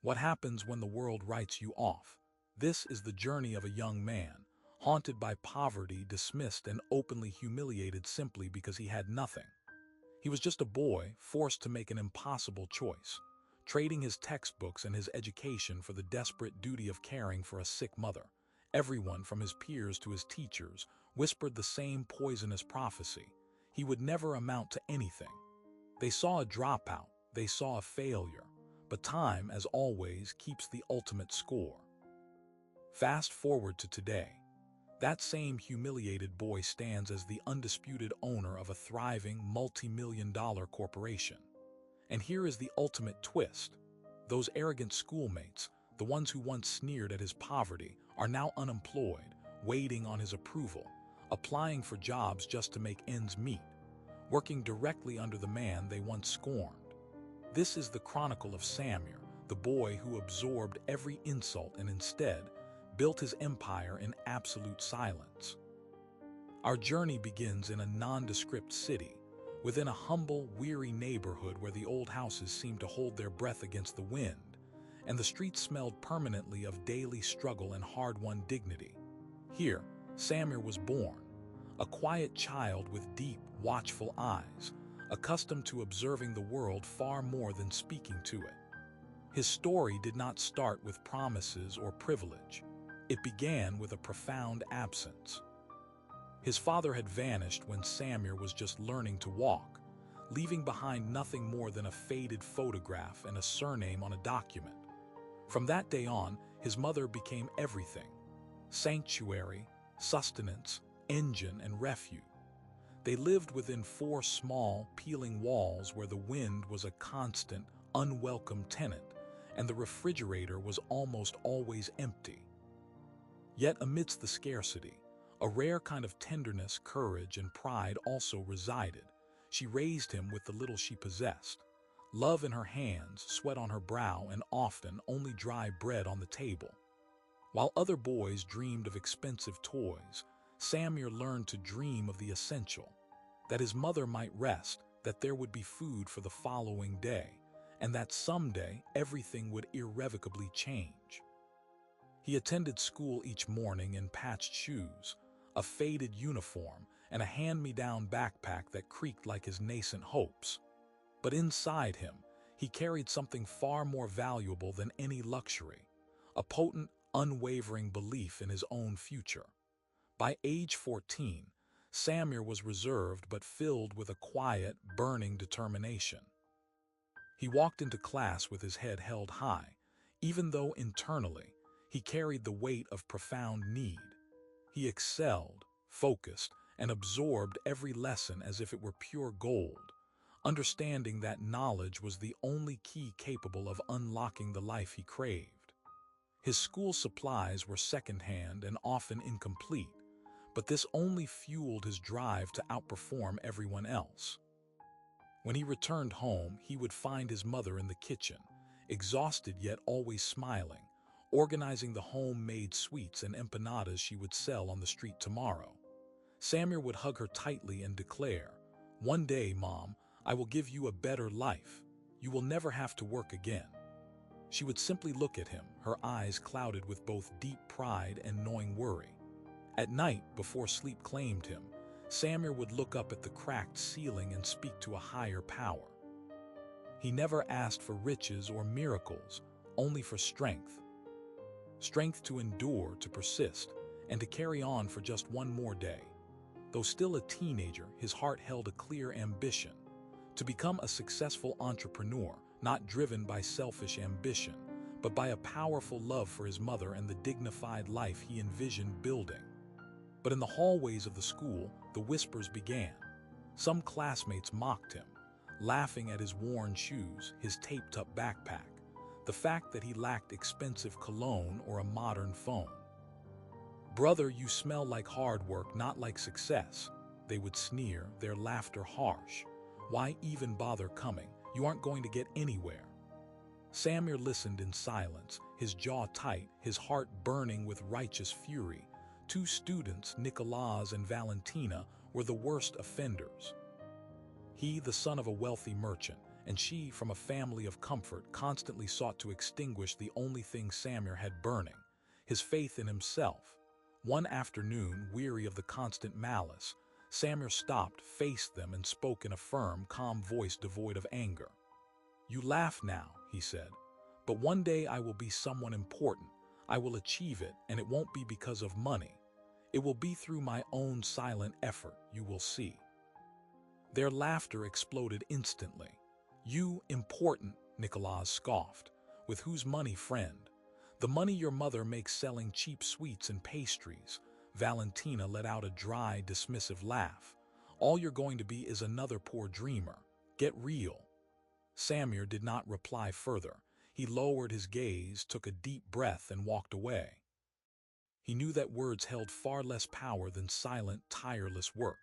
What happens when the world writes you off? This is the journey of a young man, haunted by poverty, dismissed and openly humiliated simply because he had nothing. He was just a boy forced to make an impossible choice, trading his textbooks and his education for the desperate duty of caring for a sick mother. Everyone, from his peers to his teachers, whispered the same poisonous prophecy: he would never amount to anything. They saw a dropout, they saw a failure, but time, as always, keeps the ultimate score. Fast forward to today. That same humiliated boy stands as the undisputed owner of a thriving, multi-million-dollar corporation. And here is the ultimate twist. Those arrogant schoolmates, the ones who once sneered at his poverty, are now unemployed, waiting on his approval, applying for jobs just to make ends meet, working directly under the man they once scorned. This is the chronicle of Samir, the boy who absorbed every insult and instead built his empire in absolute silence. Our journey begins in a nondescript city, within a humble, weary neighborhood where the old houses seemed to hold their breath against the wind, and the streets smelled permanently of daily struggle and hard-won dignity. Here, Samir was born, a quiet child with deep, watchful eyes, accustomed to observing the world far more than speaking to it. His story did not start with promises or privilege. It began with a profound absence. His father had vanished when Samir was just learning to walk, leaving behind nothing more than a faded photograph and a surname on a document. From that day on, his mother became everything: sanctuary, sustenance, engine, and refuge. They lived within 4 small, peeling walls where the wind was a constant, unwelcome tenant, and the refrigerator was almost always empty. Yet amidst the scarcity, a rare kind of tenderness, courage, and pride also resided. She raised him with the little she possessed: love in her hands, sweat on her brow, and often only dry bread on the table. While other boys dreamed of expensive toys, Samir learned to dream of the essential: that his mother might rest, that there would be food for the following day, and that someday everything would irrevocably change. He attended school each morning in patched shoes, a faded uniform, and a hand-me-down backpack that creaked like his nascent hopes. But inside him, he carried something far more valuable than any luxury: a potent, unwavering belief in his own future. By age 14, Samir was reserved but filled with a quiet, burning determination. He walked into class with his head held high, even though internally he carried the weight of profound need. He excelled, focused, and absorbed every lesson as if it were pure gold, understanding that knowledge was the only key capable of unlocking the life he craved. His school supplies were secondhand and often incomplete, but this only fueled his drive to outperform everyone else. When he returned home, he would find his mother in the kitchen, exhausted yet always smiling, organizing the homemade sweets and empanadas she would sell on the street tomorrow. Samir would hug her tightly and declare, "One day, Mom, I will give you a better life. You will never have to work again." She would simply look at him, her eyes clouded with both deep pride and gnawing worry. At night, before sleep claimed him, Samir would look up at the cracked ceiling and speak to a higher power. He never asked for riches or miracles, only for strength. Strength to endure, to persist, and to carry on for just one more day. Though still a teenager, his heart held a clear ambition: to become a successful entrepreneur, not driven by selfish ambition, but by a powerful love for his mother and the dignified life he envisioned building. But in the hallways of the school, the whispers began. Some classmates mocked him, laughing at his worn shoes, his taped-up backpack, the fact that he lacked expensive cologne or a modern phone. "Brother, you smell like hard work, not like success," they would sneer, their laughter harsh. "Why even bother coming? You aren't going to get anywhere." Samir listened in silence, his jaw tight, his heart burning with righteous fury. 2 students, Nicolas and Valentina, were the worst offenders. He, the son of a wealthy merchant, and she, from a family of comfort, constantly sought to extinguish the only thing Samir had burning, his faith in himself. One afternoon, weary of the constant malice, Samir stopped, faced them, and spoke in a firm, calm voice devoid of anger. "You laugh now," he said, "but one day I will be someone important. I will achieve it, and it won't be because of money. It will be through my own silent effort, you will see." Their laughter exploded instantly. "You, important," Nicolas scoffed. "With whose money, friend? The money your mother makes selling cheap sweets and pastries." Valentina let out a dry, dismissive laugh. "All you're going to be is another poor dreamer. Get real." Samir did not reply further. He lowered his gaze, took a deep breath, and walked away. He knew that words held far less power than silent, tireless work.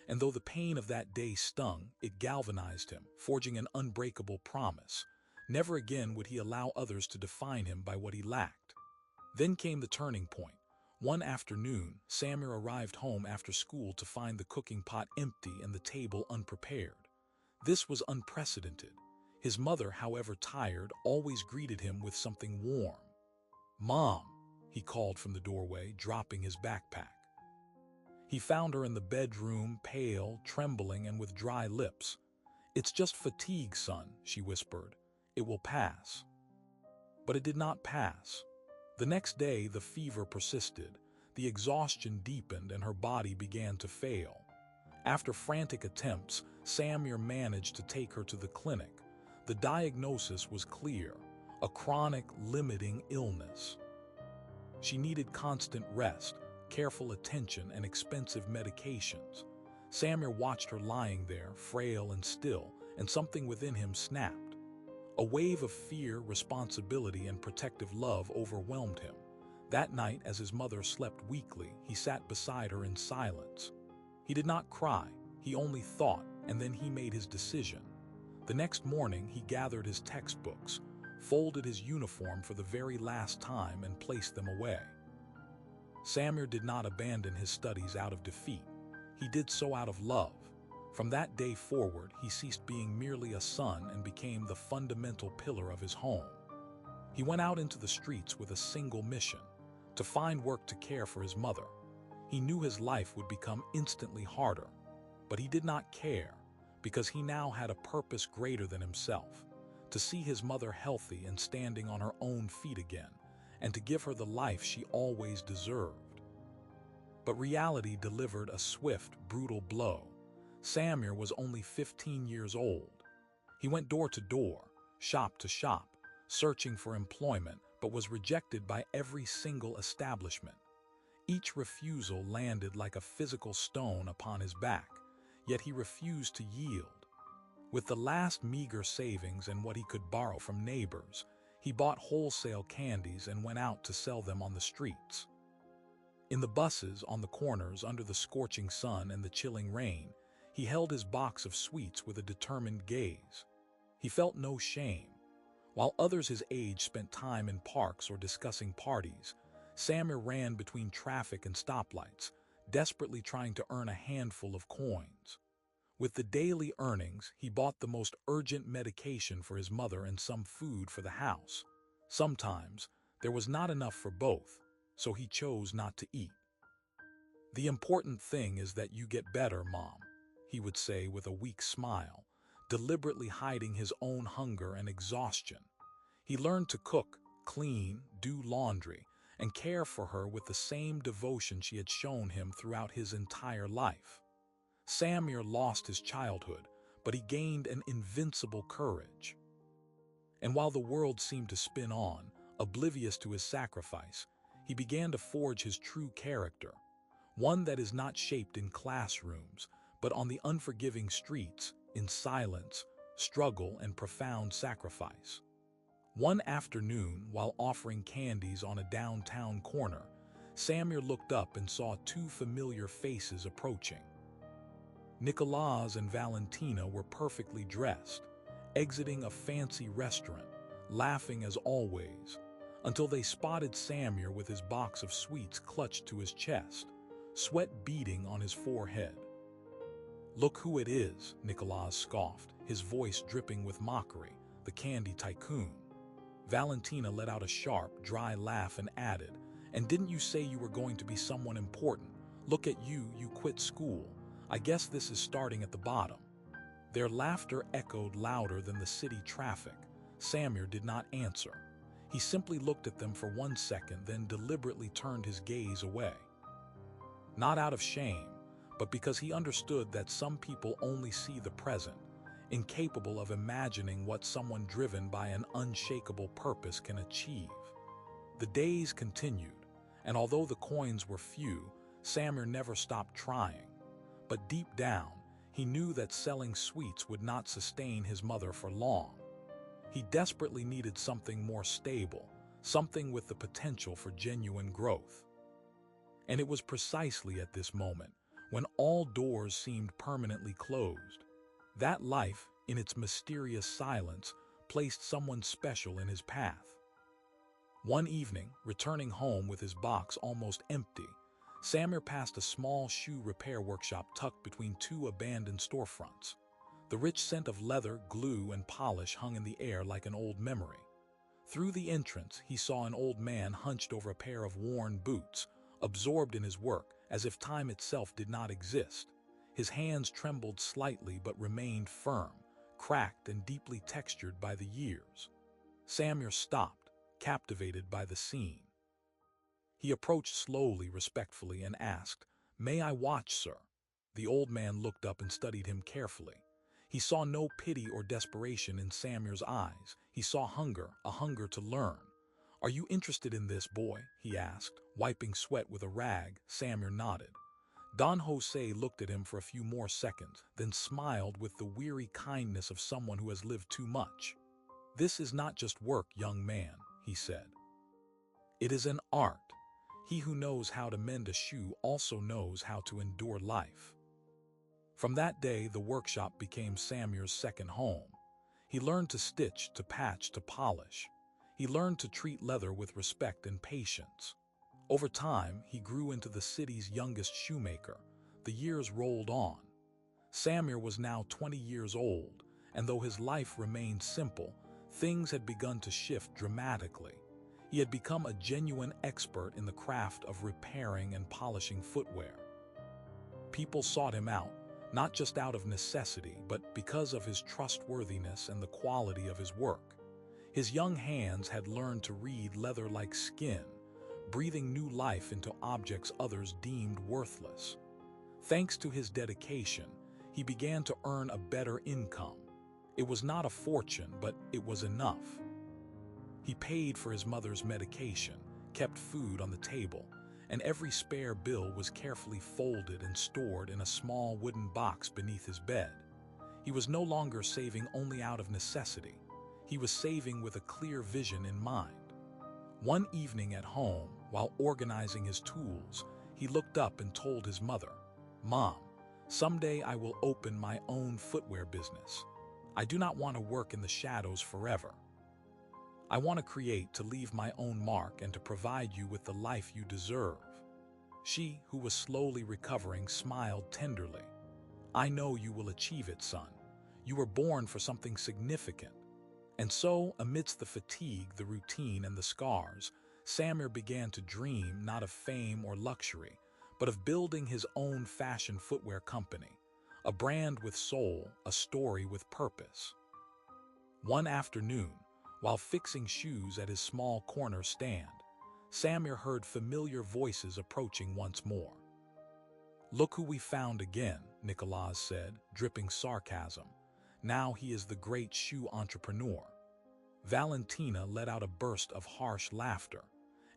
And though the pain of that day stung, it galvanized him, forging an unbreakable promise. Never again would he allow others to define him by what he lacked. Then came the turning point. One afternoon, Samir arrived home after school to find the cooking pot empty and the table unprepared. This was unprecedented. His mother, however tired, always greeted him with something warm. "Mom," he called from the doorway, dropping his backpack. He found her in the bedroom, pale, trembling, and with dry lips. "It's just fatigue, son," she whispered. "It will pass." But it did not pass. The next day, the fever persisted, the exhaustion deepened, and her body began to fail. After frantic attempts, Samir managed to take her to the clinic. The diagnosis was clear: a chronic, limiting illness. She needed constant rest, careful attention, and expensive medications. Samir watched her lying there, frail and still, and something within him snapped. A wave of fear, responsibility, and protective love overwhelmed him. That night, as his mother slept weakly, he sat beside her in silence. He did not cry, he only thought, and then he made his decision. The next morning, he gathered his textbooks, folded his uniform for the very last time, and placed them away. Samir did not abandon his studies out of defeat. He did so out of love. From that day forward, he ceased being merely a son and became the fundamental pillar of his home. He went out into the streets with a single mission: to find work to care for his mother. He knew his life would become instantly harder, but he did not care, because he now had a purpose greater than himself: to see his mother healthy and standing on her own feet again, and to give her the life she always deserved. But reality delivered a swift, brutal blow. Samir was only 15 years old. He went door to door, shop to shop, searching for employment, but was rejected by every single establishment. Each refusal landed like a physical stone upon his back, yet he refused to yield. With the last meager savings and what he could borrow from neighbors, he bought wholesale candies and went out to sell them on the streets. In the buses, on the corners, under the scorching sun and the chilling rain, he held his box of sweets with a determined gaze. He felt no shame. While others his age spent time in parks or discussing parties, Samir ran between traffic and stoplights, desperately trying to earn a handful of coins. With the daily earnings, he bought the most urgent medication for his mother and some food for the house. Sometimes, there was not enough for both, so he chose not to eat. "The important thing is that you get better, Mom," he would say with a weak smile, deliberately hiding his own hunger and exhaustion. He learned to cook, clean, do laundry, and care for her with the same devotion she had shown him throughout his entire life. Samir lost his childhood, but he gained an invincible courage. And while the world seemed to spin on, oblivious to his sacrifice, he began to forge his true character, one that is not shaped in classrooms, but on the unforgiving streets, in silence, struggle, and profound sacrifice. One afternoon, while offering candies on a downtown corner, Samir looked up and saw two familiar faces approaching. Nicolas and Valentina were perfectly dressed, exiting a fancy restaurant, laughing as always, until they spotted Samir with his box of sweets clutched to his chest, sweat beading on his forehead. "Look who it is," Nicolas scoffed. his voice dripping with mockery, the candy tycoon. Valentina let out a sharp, dry laugh and added, "And didn't you say you were going to be someone important? Look at you, you quit school. I guess this is starting at the bottom." Their laughter echoed louder than the city traffic. Samir did not answer. He simply looked at them for 1 second, then deliberately turned his gaze away. Not out of shame, but because he understood that some people only see the present, incapable of imagining what someone driven by an unshakable purpose can achieve. The days continued, and although the coins were few, Samir never stopped trying. But deep down, he knew that selling sweets would not sustain his mother for long. He desperately needed something more stable, something with the potential for genuine growth. And it was precisely at this moment, when all doors seemed permanently closed, that life, in its mysterious silence, placed someone special in his path. One evening, returning home with his box almost empty, Samir passed a small shoe repair workshop tucked between two abandoned storefronts. The rich scent of leather, glue, and polish hung in the air like an old memory. Through the entrance, he saw an old man hunched over a pair of worn boots, absorbed in his work, as if time itself did not exist. His hands trembled slightly but remained firm, cracked and deeply textured by the years. Samir stopped, captivated by the scene. He approached slowly, respectfully, and asked, "May I watch, sir?" The old man looked up and studied him carefully. He saw no pity or desperation in Samir's eyes. He saw hunger, a hunger to learn. "Are you interested in this, boy?" he asked, wiping sweat with a rag. Samir nodded. Don Jose looked at him for a few more seconds, then smiled with the weary kindness of someone who has lived too much. "This is not just work, young man," he said. "It is an art. He who knows how to mend a shoe also knows how to endure life." From that day, the workshop became Samir's second home. He learned to stitch, to patch, to polish. He learned to treat leather with respect and patience. Over time, he grew into the city's youngest shoemaker. The years rolled on. Samir was now 20 years old, and though his life remained simple, things had begun to shift dramatically. He had become a genuine expert in the craft of repairing and polishing footwear. People sought him out, not just out of necessity, but because of his trustworthiness and the quality of his work. His young hands had learned to read leather like skin, breathing new life into objects others deemed worthless. Thanks to his dedication, he began to earn a better income. It was not a fortune, but it was enough. He paid for his mother's medication, kept food on the table, and every spare bill was carefully folded and stored in a small wooden box beneath his bed. He was no longer saving only out of necessity. He was saving with a clear vision in mind. One evening at home, while organizing his tools, he looked up and told his mother, "Mom, someday I will open my own footwear business. I do not want to work in the shadows forever. I want to create, to leave my own mark, and to provide you with the life you deserve." She, who was slowly recovering, smiled tenderly. "I know you will achieve it, son. You were born for something significant." And so, amidst the fatigue, the routine, and the scars, Samir began to dream not of fame or luxury, but of building his own fashion footwear company, a brand with soul, a story with purpose. One afternoon, while fixing shoes at his small corner stand, Samir heard familiar voices approaching once more. "Look who we found again," Nicolas said, dripping sarcasm. "Now he is the great shoe entrepreneur." Valentina let out a burst of harsh laughter.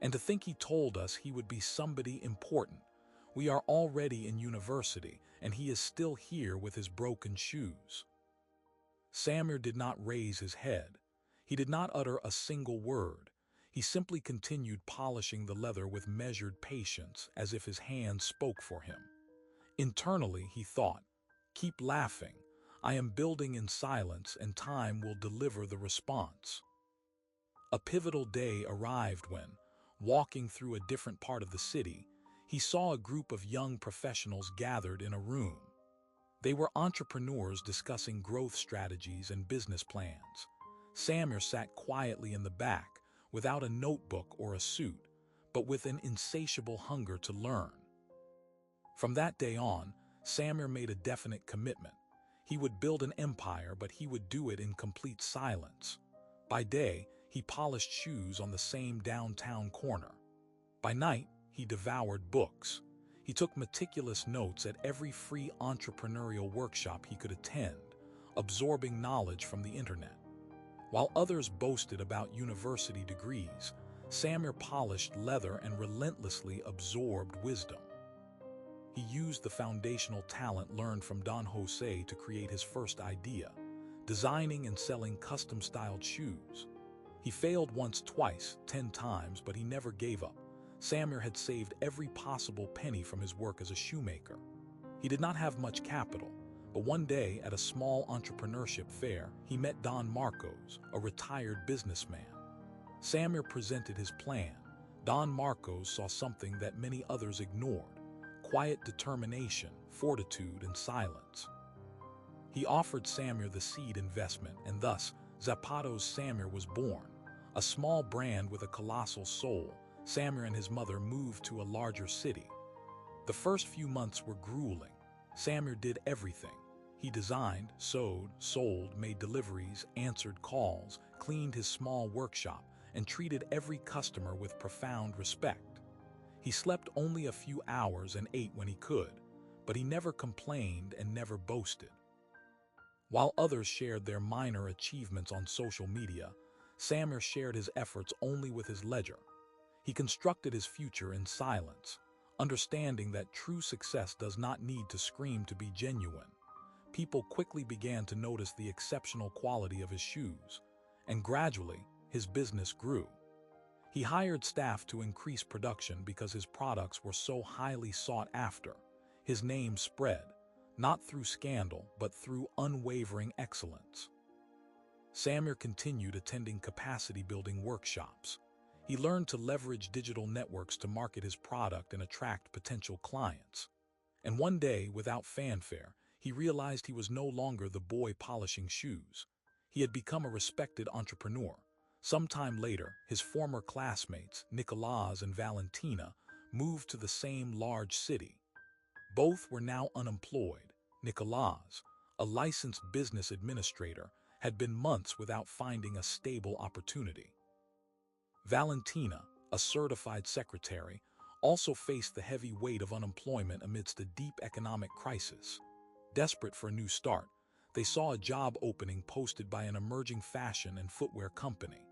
"And to think he told us he would be somebody important. We are already in university, and he is still here with his broken shoes." Samir did not raise his head. He did not utter a single word. He simply continued polishing the leather with measured patience, as if his hands spoke for him. Internally, he thought, "Keep laughing. I am building in silence, and time will deliver the response." A pivotal day arrived when, walking through a different part of the city, he saw a group of young professionals gathered in a room. They were entrepreneurs discussing growth strategies and business plans. Samir sat quietly in the back, without a notebook or a suit, but with an insatiable hunger to learn. From that day on, Samir made a definite commitment. He would build an empire, but he would do it in complete silence. By day, he polished shoes on the same downtown corner. By night, he devoured books. He took meticulous notes at every free entrepreneurial workshop he could attend, absorbing knowledge from the internet. While others boasted about university degrees, Samir polished leather and relentlessly absorbed wisdom. He used the foundational talent learned from Don Jose to create his first idea, designing and selling custom-styled shoes. He failed once, twice, 10 times, but he never gave up. Samir had saved every possible penny from his work as a shoemaker. He did not have much capital, but one day at a small entrepreneurship fair, he met Don Marcos, a retired businessman. Samir presented his plan. Don Marcos saw something that many others ignored: quiet determination, fortitude, and silence. He offered Samir the seed investment, and thus, Zapatos Samir was born. A small brand with a colossal soul, Samir and his mother moved to a larger city. The first few months were grueling. Samir did everything. He designed, sewed, sold, made deliveries, answered calls, cleaned his small workshop, and treated every customer with profound respect. He slept only a few hours and ate when he could, but he never complained and never boasted. While others shared their minor achievements on social media, Samir shared his efforts only with his ledger. He constructed his future in silence, understanding that true success does not need to scream to be genuine. People quickly began to notice the exceptional quality of his shoes, and gradually, his business grew. He hired staff to increase production because his products were so highly sought after. His name spread, not through scandal, but through unwavering excellence. Samir continued attending capacity-building workshops. He learned to leverage digital networks to market his product and attract potential clients. And one day, without fanfare, he realized he was no longer the boy polishing shoes. He had become a respected entrepreneur. Sometime later, his former classmates, Nicolas and Valentina, moved to the same large city. Both were now unemployed. Nicolas, a licensed business administrator, had been months without finding a stable opportunity. Valentina, a certified secretary, also faced the heavy weight of unemployment amidst a deep economic crisis. Desperate for a new start, they saw a job opening posted by an emerging fashion and footwear company.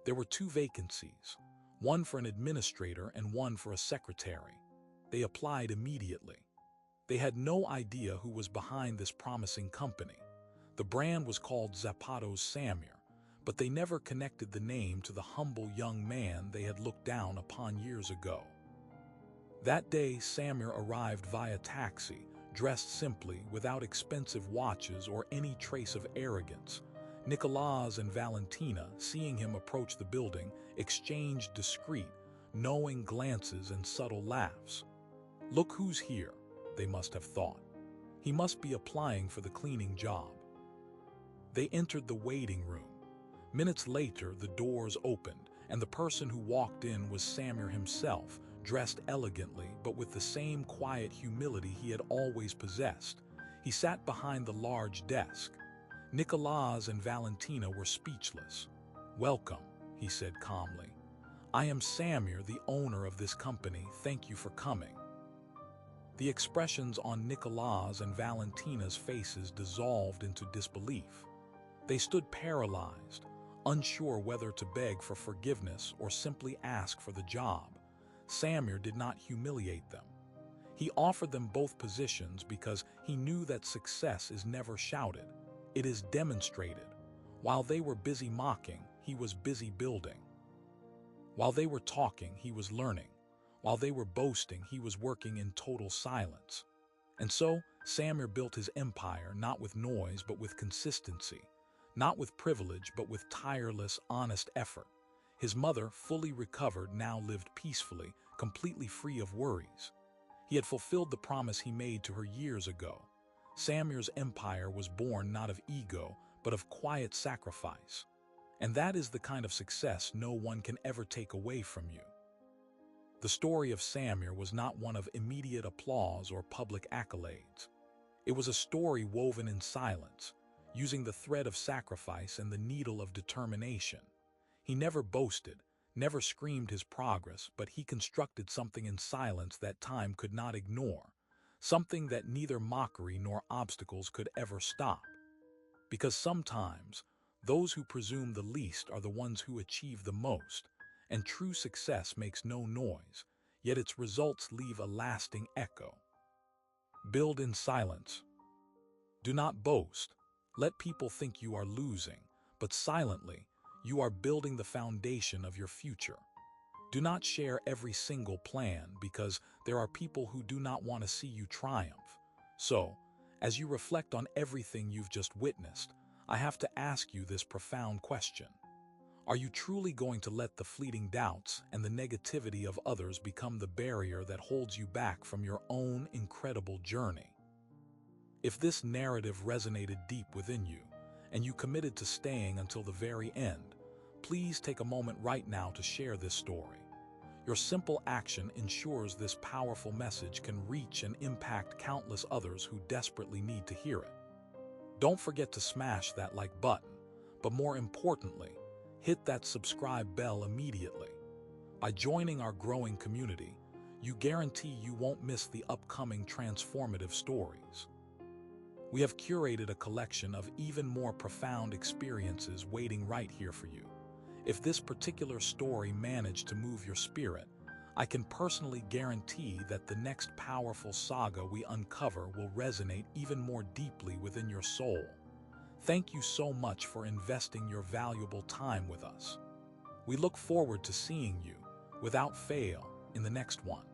There were 2 vacancies, one for an administrator and one for a secretary. They applied immediately. They had no idea who was behind this promising company. The brand was called Zapatos Samir, but they never connected the name to the humble young man they had looked down upon years ago. That day, Samir arrived via taxi, dressed simply, without expensive watches or any trace of arrogance. Nicolas and Valentina, seeing him approach the building, exchanged discreet, knowing glances and subtle laughs. "Look who's here," they must have thought. "He must be applying for the cleaning job." They entered the waiting room. Minutes later, the doors opened, and the person who walked in was Samir himself, dressed elegantly but with the same quiet humility he had always possessed. He sat behind the large desk. Nicolas and Valentina were speechless. "Welcome," he said calmly. "I am Samir, the owner of this company. Thank you for coming." The expressions on Nicolas and Valentina's faces dissolved into disbelief. They stood paralyzed, unsure whether to beg for forgiveness or simply ask for the job. Samir did not humiliate them. He offered them both positions because he knew that success is never shouted. It is demonstrated. While they were busy mocking, he was busy building. While they were talking, he was learning. While they were boasting, he was working in total silence. And so, Samir built his empire not with noise but with consistency. Not with privilege, but with tireless, honest effort. His mother, fully recovered, now lived peacefully, completely free of worries. He had fulfilled the promise he made to her years ago. Samir's empire was born not of ego, but of quiet sacrifice. And that is the kind of success no one can ever take away from you. The story of Samir was not one of immediate applause or public accolades. It was a story woven in silence, using the thread of sacrifice and the needle of determination. He never boasted, never screamed his progress, but he constructed something in silence that time could not ignore, something that neither mockery nor obstacles could ever stop. Because sometimes, those who presume the least are the ones who achieve the most, and true success makes no noise, yet its results leave a lasting echo. Build in silence. Do not boast. Let people think you are losing, but silently, you are building the foundation of your future. Do not share every single plan because there are people who do not want to see you triumph. So, as you reflect on everything you've just witnessed, I have to ask you this profound question. Are you truly going to let the fleeting doubts and the negativity of others become the barrier that holds you back from your own incredible journey? If this narrative resonated deep within you, and you committed to staying until the very end, please take a moment right now to share this story. Your simple action ensures this powerful message can reach and impact countless others who desperately need to hear it. Don't forget to smash that like button, but more importantly, hit that subscribe bell immediately. By joining our growing community, you guarantee you won't miss the upcoming transformative stories. We have curated a collection of even more profound experiences waiting right here for you. If this particular story managed to move your spirit, I can personally guarantee that the next powerful saga we uncover will resonate even more deeply within your soul. Thank you so much for investing your valuable time with us. We look forward to seeing you, without fail, in the next one.